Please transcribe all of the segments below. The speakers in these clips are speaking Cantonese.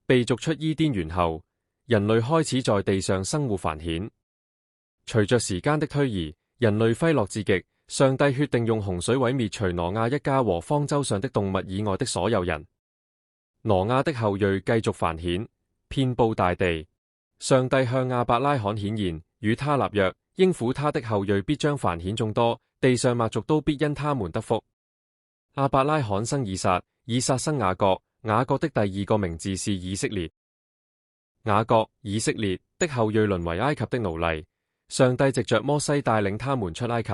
被逐出伊甸園後，人類開始在地上生活繁衍。隨着時間的推移，人類揮霍至極，上帝決定用洪水毀滅除挪亞一家和方舟上的動物以外的所有人。挪亞的後裔繼續繁衍，遍布大地。上帝向亞伯拉罕顯現，與他立約，應許他的後裔必將繁衍眾多，地上萬族都必因他們得福。亞伯拉罕生以撒，以撒生雅各，雅各的第二個名字是以色列。雅各、以色列的後裔淪為埃及的奴隸，上帝藉着摩西帶領他們出埃及。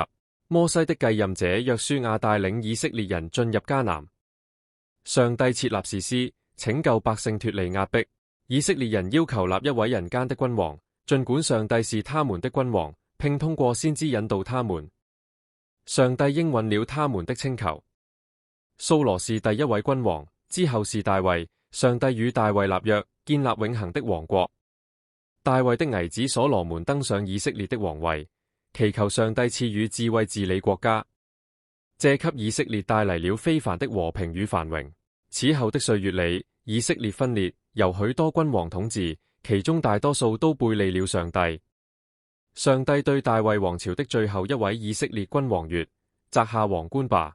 摩西的繼任者約書亞帶領以色列人進入迦南。上帝設立士師，拯救百姓脫離壓迫。以色列人要求立一位人間的君王，儘管上帝是他們的君王，並通過先知引導他們。上帝應允了他們的請求。掃羅是第一位君王，之後是大衛。上帝與大衛立約，建立永恆的王國。大衛的兒子所羅門登上以色列的王位，祈求上帝賜予智慧治理國家，這給以色列帶嚟了非凡的和平與繁榮。此後的歲月裏，以色列分裂，由許多君王統治，其中大多數都背離了上帝。上帝對大衛王朝的最後一位以色列君王說：摘下王冠吧，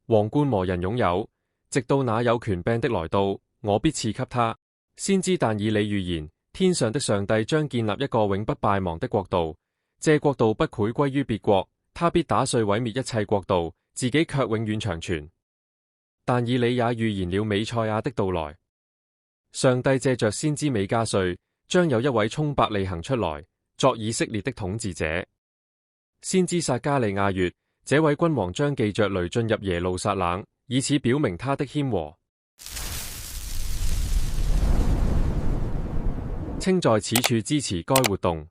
王冠無人擁有，直到那有權柄的來到，我必賜給他。先知但以理預言，天上的上帝將建立一個永不敗亡的國度，這國度不會歸於別國，他必打碎毀滅一切國度，自己卻永遠長存。但以理也預言了彌賽亞的到來。上帝借着先知米迦說，將有一位從伯利恆出來，作以色列的統治者。先知撒迦利亞說，這位君王將記着雷進入耶路撒冷，以此表明他的謙和。請在此處支持該活動。